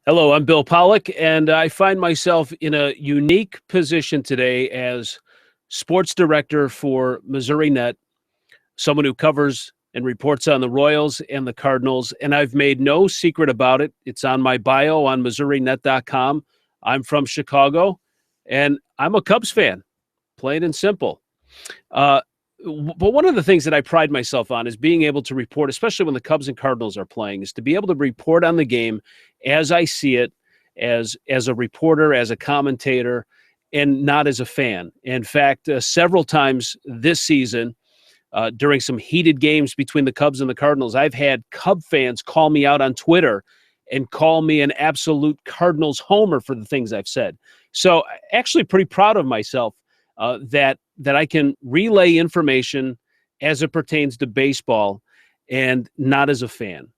Hello, I'm Bill Pollock, and I find myself in a unique position today as sports director for Missouri Net, someone who covers and reports on the Royals and the Cardinals. And I've made no secret about it. It's on my bio on MissouriNet.com. I'm from Chicago, and I'm a Cubs fan, plain and simple. Uh, but one of the things that I pride myself on is being able to report, especially when the Cubs and Cardinals are playing, is to be able to report on the game as I see it, as a reporter, as a commentator, and not as a fan. In fact, several times this season, during some heated games between the Cubs and the Cardinals, I've had Cub fans call me out on Twitter and call me an absolute Cardinals homer for the things I've said. So, actually, pretty proud of myself that I can relay information as it pertains to baseball and not as a fan.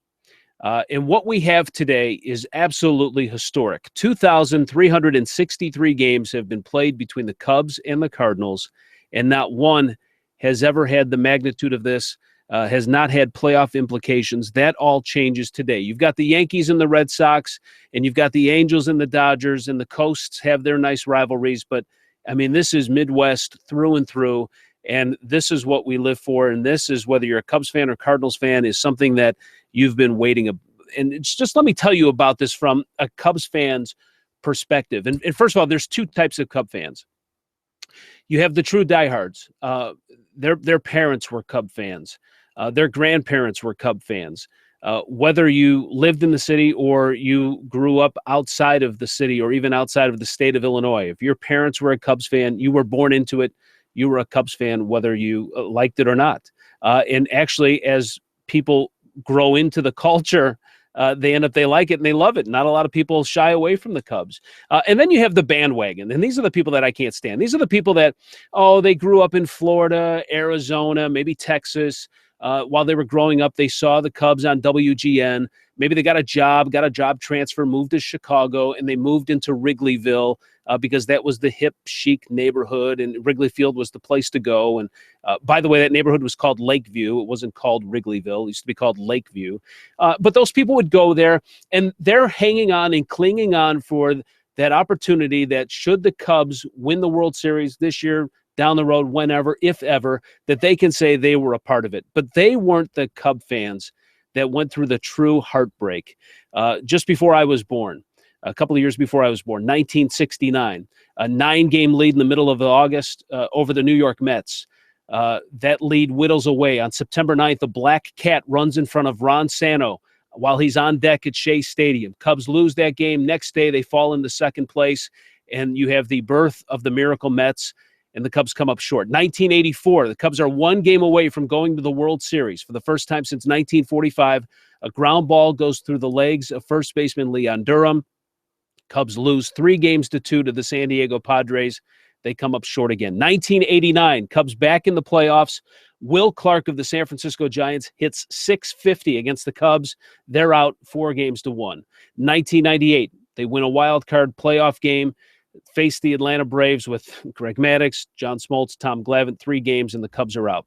And what we have today is absolutely historic. 2,363 games have been played between the Cubs and the Cardinals, and not one has ever had the magnitude of this, has not had playoff implications. That all changes today. You've got the Yankees and the Red Sox, and you've got the Angels and the Dodgers, and the Coasts have their nice rivalries, but I mean, this is Midwest through and through, and this is what we live for. And this is, whether you're a Cubs fan or Cardinals fan, is something that you've been waiting. And it's just, let me tell you about this from a Cubs fan's perspective. And first of all, there's two types of Cub fans. You have the true diehards. Their parents were Cub fans. Their grandparents were Cub fans. Whether you lived in the city or you grew up outside of the city or even outside of the state of Illinois, if your parents were a Cubs fan, you were born into it, you were a Cubs fan, whether you liked it or not. And actually, as people grow into the culture, they like it and they love it. Not a lot of people shy away from the Cubs. And then you have the bandwagon. And these are the people that I can't stand. These are the people that, they grew up in Florida, Arizona, maybe Texas. While they were growing up, they saw the Cubs on WGN. Maybe they got a job transfer, moved to Chicago, and they moved into Wrigleyville because that was the hip, chic neighborhood, and Wrigley Field was the place to go. And by the way, that neighborhood was called Lakeview. It wasn't called Wrigleyville. It used to be called Lakeview. But those people would go there, and they're hanging on and clinging on for that opportunity that, should the Cubs win the World Series this year, down the road, whenever, if ever, that they can say they were a part of it. But they weren't the Cub fans that went through the true heartbreak. Just before I was born, a couple of years before I was born, 1969, a 9-game lead in the middle of August over the New York Mets. That lead whittles away. On September 9th, a black cat runs in front of Ron Santo while he's on deck at Shea Stadium. Cubs lose that game. Next day, they fall into second place, and you have the birth of the Miracle Mets, and the Cubs come up short. 1984, the Cubs are 1 game away from going to the World Series. For the first time since 1945, a ground ball goes through the legs of first baseman Leon Durham. Cubs lose 3-2 to the San Diego Padres. They come up short again. 1989, Cubs back in the playoffs. Will Clark of the San Francisco Giants hits .650 against the Cubs. They're out 4-1. 1998, they win a wild card playoff game, face the Atlanta Braves with Greg Maddux, John Smoltz, Tom Glavine, 3 games, and the Cubs are out.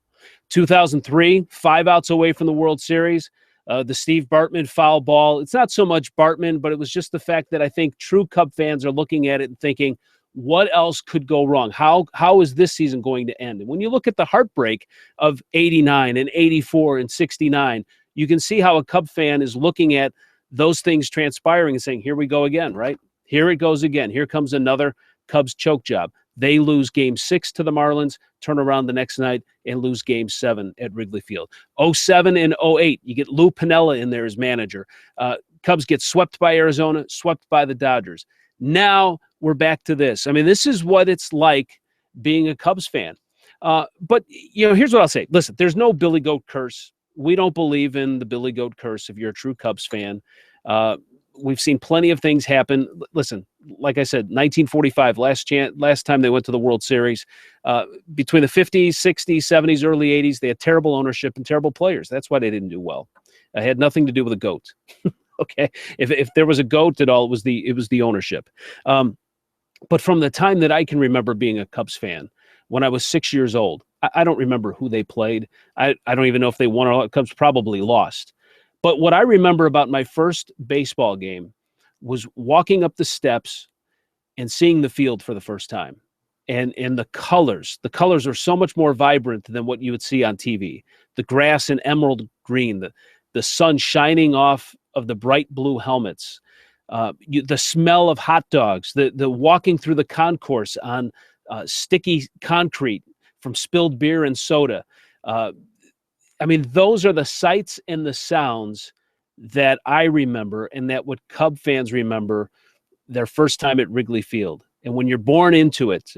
2003, 5 outs away from the World Series. The Steve Bartman foul ball. It's not so much Bartman, but it was just the fact that I think true Cub fans are looking at it and thinking, what else could go wrong? How is this season going to end? And when you look at the heartbreak of 89 and 84 and 69, you can see how a Cub fan is looking at those things transpiring and saying, here we go again, right? Here it goes again. Here comes another Cubs choke job. They lose Game 6 to the Marlins, turn around the next night, and lose Game 7 at Wrigley Field. 07 and 08, you get Lou Piniella in there as manager. Cubs get swept by Arizona, swept by the Dodgers. Now we're back to this. I mean, this is what it's like being a Cubs fan. But, here's what I'll say. Listen, there's no Billy Goat curse. We don't believe in the Billy Goat curse if you're a true Cubs fan. We've seen plenty of things happen. Listen, like I said, 1945, last time they went to the World Series. Between the 50s, 60s, 70s, early 80s, they had terrible ownership and terrible players. That's why they didn't do well. It had nothing to do with the GOAT. Okay, if there was a GOAT at all, it was the ownership. But from the time that I can remember being a Cubs fan, when I was 6 years old, I don't remember who they played. I don't even know if they won or Cubs probably lost. But what I remember about my first baseball game was walking up the steps and seeing the field for the first time. And the colors are so much more vibrant than what you would see on TV. The grass in emerald green, the sun shining off of the bright blue helmets, the smell of hot dogs, the walking through the concourse on sticky concrete from spilled beer and soda. I mean, those are the sights and the sounds that I remember, and that what Cub fans remember their first time at Wrigley Field. And when you're born into it,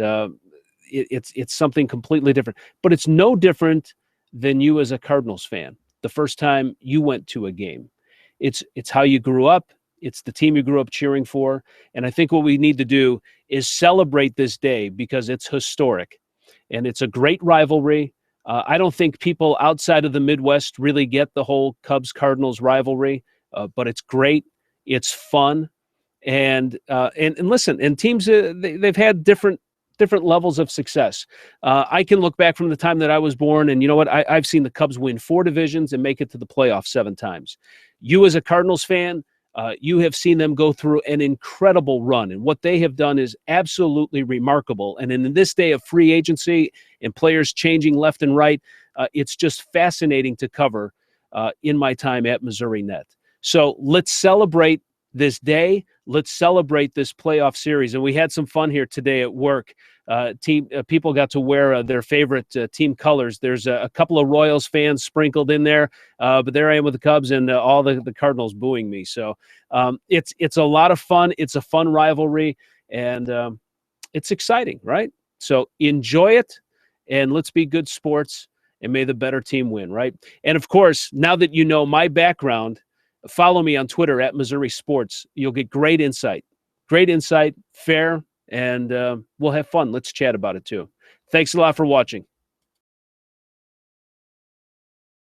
it's something completely different. But it's no different than you as a Cardinals fan, the first time you went to a game. It's how you grew up. It's the team you grew up cheering for. And I think what we need to do is celebrate this day because it's historic. And it's a great rivalry. I don't think people outside of the Midwest really get the whole Cubs-Cardinals rivalry, but it's great. It's fun. And listen, and teams, they've had different levels of success. I can look back from the time that I was born, and you know what? I've seen the Cubs win 4 divisions and make it to the playoffs 7 times. You as a Cardinals fan, you have seen them go through an incredible run, and what they have done is absolutely remarkable. And in this day of free agency and players changing left and right, it's just fascinating to cover in my time at Missouri Net. So let's celebrate this day. Let's celebrate this playoff series. And we had some fun here today at work. People got to wear their favorite team colors. There's a couple of Royals fans sprinkled in there, but there I am with the Cubs and all the Cardinals booing me. So it's a lot of fun. It's a fun rivalry, and it's exciting, right? So enjoy it, and let's be good sports, and may the better team win, right? And, of course, now that you know my background, follow me on Twitter at Missouri Sports. You'll get great insight, fair, and we'll have fun. Let's chat about it too. Thanks a lot for watching.